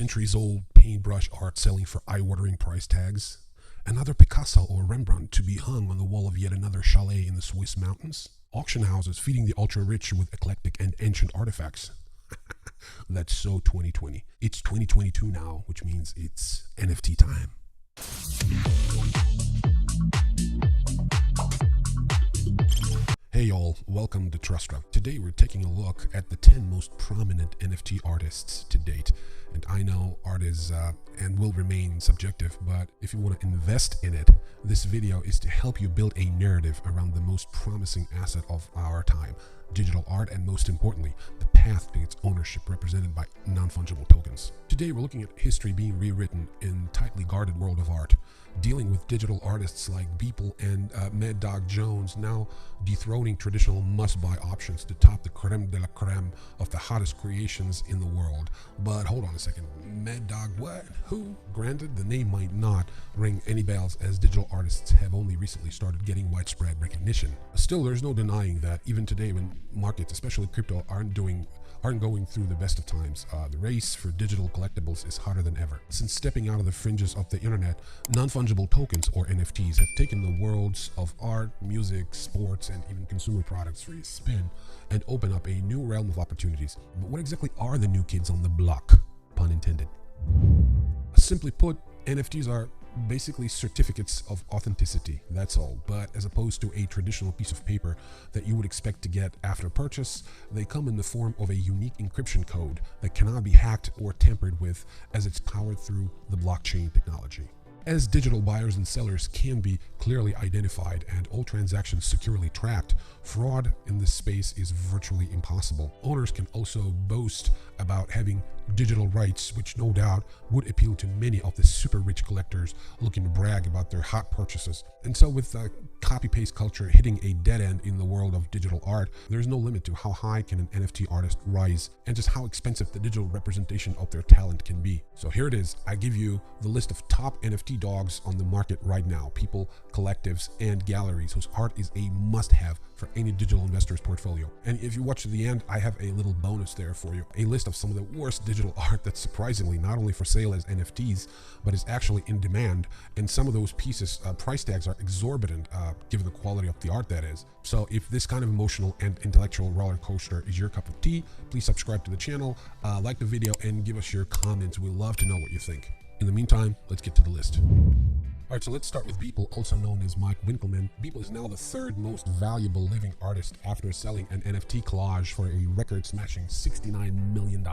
centuries-old paintbrush art selling for eye-watering price tags? Another Picasso or Rembrandt to be hung on the wall of yet another chalet in the Swiss mountains? Auction houses feeding the ultra-rich with eclectic and ancient artifacts? That's so 2020. It's 2022 now, which means it's NFT time. Hey y'all, welcome to TRASTRA. Today we're taking a look at the 10 most prominent NFT artists to date. And I know art is and will remain subjective, but if you want to invest in it, this video is to help you build a narrative around the most promising asset of our time, digital art, and most importantly, the path to its ownership represented by non-fungible tokens. Today we're looking at history being rewritten in tightly guarded world of art, dealing with digital artists like Beeple and Trevor Jones now dethroning traditional must-buy options to top the creme de la creme of the hottest creations in the world. But hold on a second, Mad Dog what? Who? Granted, the name might not ring any bells as digital artists have only recently started getting widespread recognition. Still, there's no denying that even today when markets, especially crypto, aren't going through the best of times, the race for digital collectibles is hotter than ever. Since stepping out of the fringes of the internet, non-fungible tokens or NFTs have taken the worlds of art, music, sports, and even consumer products for a spin and open up a new realm of opportunities. But what exactly are the new kids on the block? Pun intended. Simply put, NFTs are basically certificates of authenticity, that's all. But as opposed to a traditional piece of paper that you would expect to get after purchase, they come in the form of a unique encryption code that cannot be hacked or tampered with, as it's powered through the blockchain technology. As digital buyers and sellers can be clearly identified and all transactions securely tracked, fraud in this space is virtually impossible. Owners can also boast about having digital rights, which no doubt would appeal to many of the super rich collectors looking to brag about their hot purchases. And so with copy-paste culture hitting a dead end in the world of digital art, there's no limit to how high can an NFT artist rise and just how expensive the digital representation of their talent can be. So here it is. I give you the list of top NFT dogs on the market right now, people, collectives, and galleries whose art is a must-have for any digital investor's portfolio. And if you watch to the end, I have a little bonus there for you, a list of some of the worst digital art that's surprisingly not only for sale as NFTs, but is actually in demand. And some of those pieces, price tags are exorbitant, given the quality of the art that is. So if this kind of emotional and intellectual roller coaster is your cup of tea, please subscribe to the channel, like the video, and give us your comments. We'd love to know what you think. In the meantime, let's get to the list. All right, so let's start with Beeple, also known as Winkelmann. Beeple is now the third most valuable living artist after selling an NFT collage for a record-smashing $69 million.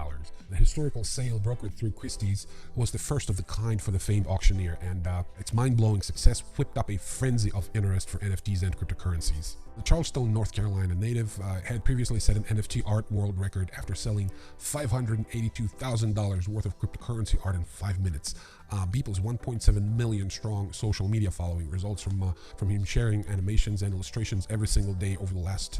The historical sale brokered through Christie's was the first of the kind for the famed auctioneer, and its mind-blowing success whipped up a frenzy of interest for NFTs and cryptocurrencies. The Charleston, North Carolina native had previously set an NFT art world record after selling $582,000 worth of cryptocurrency art in 5 minutes. Beeple's 1.7 million strong social media following results from him sharing animations and illustrations every single day over the last,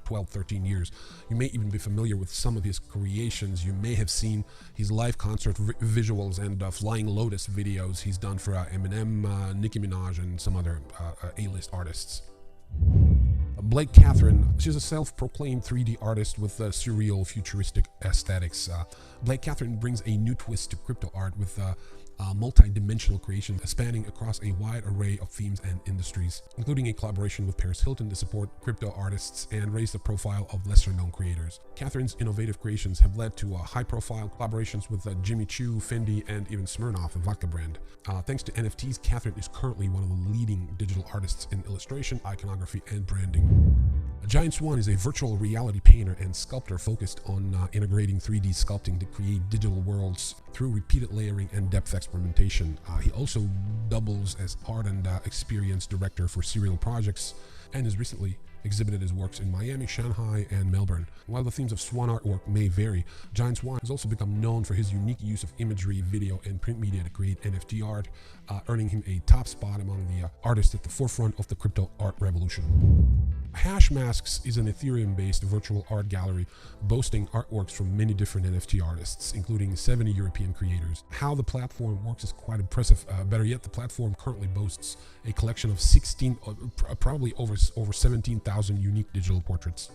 12, 13 years. You may even be familiar with some of his creations. You may have seen his live concert visuals and Flying Lotus videos he's done for Eminem, Nicki Minaj, and some other A-list artists. Katherine, she's a self-proclaimed 3D artist with surreal, futuristic aesthetics. Katherine brings a new twist to crypto art with multi-dimensional creation spanning across a wide array of themes and industries, including a collaboration with Paris Hilton to support crypto artists and raise the profile of lesser-known creators. Katherine's innovative creations have led to high-profile collaborations with Jimmy Choo, Fendi, and even Smirnoff, a vodka brand. Thanks to NFTs, Katherine is currently one of the leading digital artists in illustration, iconography, and branding. Giant Swan is a virtual reality painter and sculptor focused on integrating 3D sculpting to create digital worlds through repeated layering and depth experimentation. He also doubles as art and experience director for serial projects and has recently exhibited his works in Miami, Shanghai, and Melbourne. While the themes of Swan artwork may vary, Giant Swan has also become known for his unique use of imagery, video, and print media to create NFT art, earning him a top spot among the artists at the forefront of the crypto art revolution. Hashmasks is an Ethereum-based virtual art gallery boasting artworks from many different NFT artists, including 70 European creators. How the platform works is quite impressive. Better yet, the platform currently boasts a collection of probably over 17,000 unique digital portraits.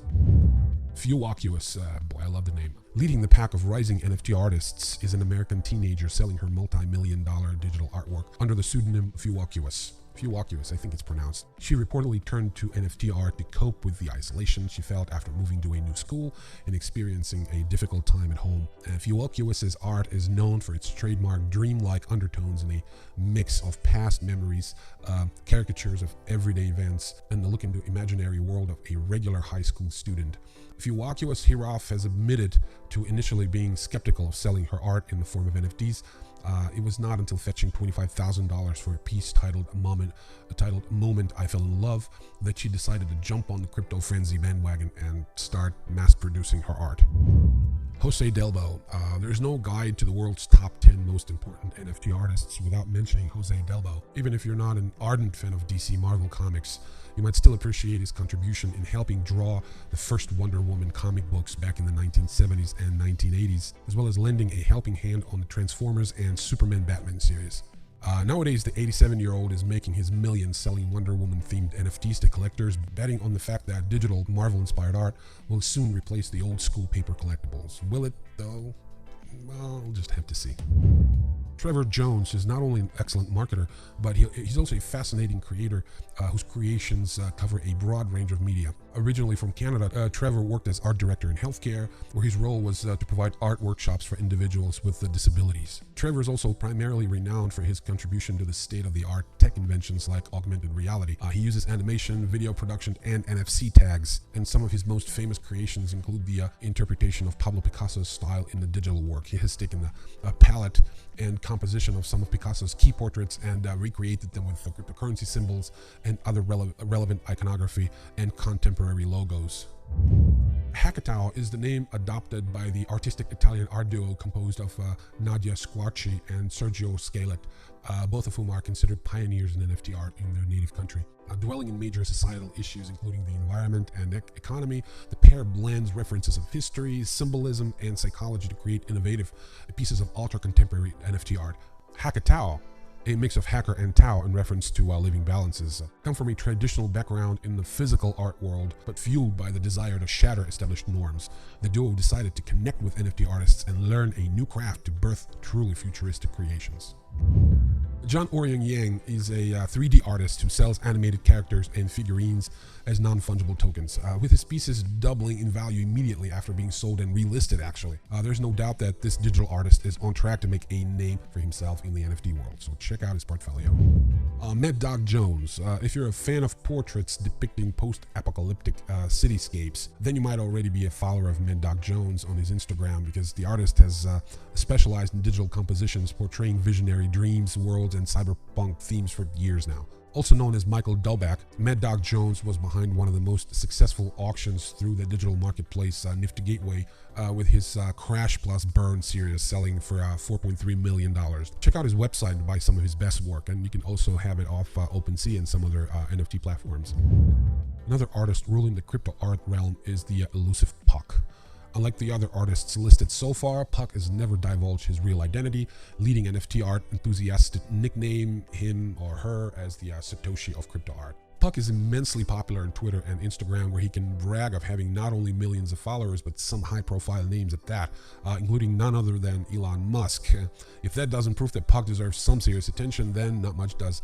Fewocus, boy, I love the name. Leading the pack of rising NFT artists is an American teenager selling her multi-million-dollar digital artwork under the pseudonym Fewocus. Fewocus, I think it's pronounced. She reportedly turned to NFT art to cope with the isolation she felt after moving to a new school and experiencing a difficult time at home. Fewocus's art is known for its trademark dreamlike undertones and a mix of past memories, caricatures of everyday events, and the look into imaginary world of a regular high school student. Fewocus hereof has admitted to initially being skeptical of selling her art in the form of NFTs. It was not until fetching $25,000 for a piece titled Moment I Fell in Love that she decided to jump on the crypto frenzy bandwagon and start mass producing her art. Jose Delbo. There's no guide to the world's top 10 most important NFT artists without mentioning Jose Delbo. Even if you're not an ardent fan of DC Marvel comics, you might still appreciate his contribution in helping draw the first Wonder Woman comic books back in the 1970s and 1980s, as well as lending a helping hand on the Transformers and Superman Batman series. Nowadays, the 87-year-old is making his millions selling Wonder Woman-themed NFTs to collectors, betting on the fact that digital Marvel-inspired art will soon replace the old-school paper collectibles. Will it, though? Well, we'll just have to see. Trevor Jones is not only an excellent marketer, but he's also a fascinating creator whose creations cover a broad range of media. Originally from Canada, Trevor worked as art director in healthcare, where his role was to provide art workshops for individuals with disabilities. Trevor is also primarily renowned for his contribution to the state-of-the-art tech inventions like augmented reality. He uses animation, video production, and NFC tags, and some of his most famous creations include the interpretation of Pablo Picasso's style in the digital work. He has taken the palette and composition of some of Picasso's key portraits and recreated them with the cryptocurrency symbols and other relevant iconography and contemporary logos. Hackathon is the name adopted by the artistic Italian art duo composed of Nadia Squarci and Sergio Scalet, both of whom are considered pioneers in NFT art in their native country. Dwelling in major societal issues including the environment and economy, the pair blends references of history, symbolism, and psychology to create innovative pieces of ultra-contemporary NFT art. Hackathon, a mix of hacker and Tao in reference to living balances, come from a traditional background in the physical art world, but fueled by the desire to shatter established norms. The duo decided to connect with NFT artists and learn a new craft to birth truly futuristic creations. John Oryang Yang is a 3D artist who sells animated characters and figurines as non-fungible tokens, with his pieces doubling in value immediately after being sold and relisted, actually. There's no doubt that this digital artist is on track to make a name for himself in the NFT world, so check out his portfolio. Mad Dog Jones. If you're a fan of portraits depicting post-apocalyptic cityscapes, then you might already be a follower of Mad Dog Jones on his Instagram, because the artist has specialized in digital compositions portraying visionary dreams, worlds, and cyberpunk themes for years now. Also known as Michael Delback, Mad Dog Jones was behind one of the most successful auctions through the digital marketplace Nifty Gateway with his Crash Plus Burn series selling for $4.3 million. Check out his website to buy some of his best work, and you can also have it off OpenSea and some other NFT platforms. Another artist ruling the crypto art realm is the elusive Puck. Unlike the other artists listed so far, Puck has never divulged his real identity, leading NFT art enthusiasts to nickname him or her as the Satoshi of crypto art. Puck is immensely popular on Twitter and Instagram, where he can brag of having not only millions of followers, but some high-profile names at that, including none other than Elon Musk. If that doesn't prove that Puck deserves some serious attention, then not much does.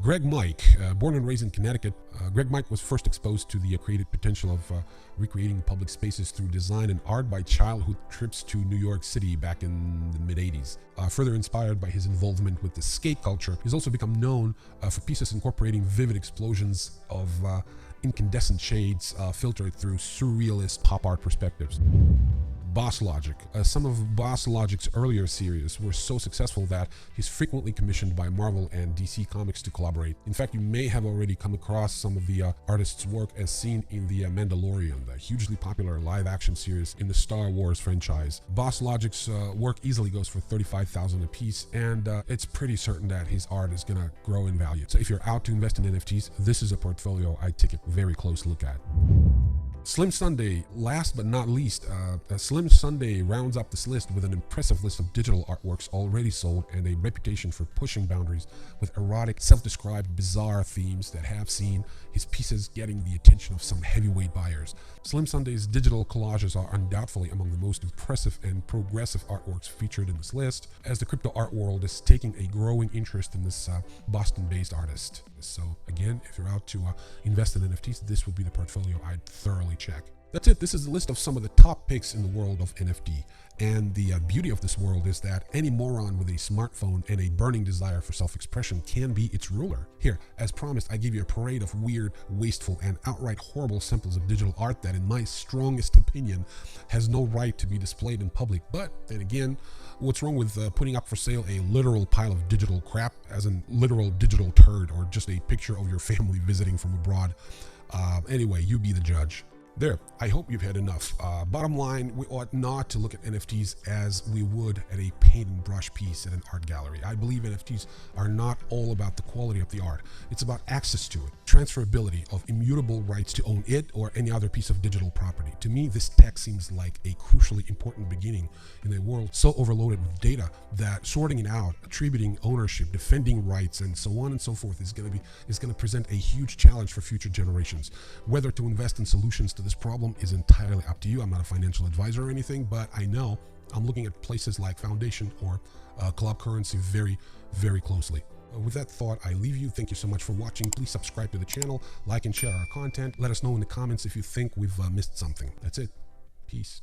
Greg Mike, born and raised in Connecticut, Greg Mike was first exposed to the creative potential of recreating public spaces through design and art by childhood trips to New York City back in the mid-'80s. Further inspired by his involvement with the skate culture, he's also become known for pieces incorporating vivid explosions of incandescent shades filtered through surrealist pop art perspectives. Boss Logic. Some of Boss Logic's earlier series were so successful that he's frequently commissioned by Marvel and DC Comics to collaborate. In fact, you may have already come across some of the artist's work as seen in The Mandalorian, the hugely popular live-action series in the Star Wars franchise. Boss Logic's work easily goes for $35,000 a piece, and it's pretty certain that his art is gonna grow in value. So if you're out to invest in NFTs, this is a portfolio I'd take a very close look at. Slim Sunday, last but not least, Slim Sunday rounds up this list with an impressive list of digital artworks already sold and a reputation for pushing boundaries with erotic, self-described, bizarre themes that have seen his pieces getting the attention of some heavyweight buyers. Slim Sunday's digital collages are undoubtedly among the most impressive and progressive artworks featured in this list, as the crypto art world is taking a growing interest in this Boston-based artist. So again, if you're out to invest in NFTs, this would be the portfolio I'd thoroughly check. That's it. This is a list of some of the top picks in the world of NFT. And the beauty of this world is that any moron with a smartphone and a burning desire for self-expression can be its ruler. Here, as promised, I give you a parade of weird, wasteful, and outright horrible samples of digital art that, in my strongest opinion, has no right to be displayed in public. But then again, what's wrong with putting up for sale a literal pile of digital crap, as in literal digital turd, or just a picture of your family visiting from abroad? Anyway, you be the judge. There, I hope you've had enough. Bottom line, we ought not to look at NFTs as we would at a paint and brush piece at an art gallery. I believe NFTs are not all about the quality of the art. It's about access to it, transferability of immutable rights to own it or any other piece of digital property. To me, this tech seems like a crucially important beginning in a world so overloaded with data that sorting it out, attributing ownership, defending rights, and so on and so forth is going to present a huge challenge for future generations. Whether to invest in solutions to this problem is entirely up to you. I'm not a financial advisor or anything, but I know I'm looking at places like Foundation or Club Currency very, very closely. With that thought, I leave you. Thank you so much for watching. Please subscribe to the channel, like and share our content. Let us know in the comments if you think we've missed something. That's it. Peace.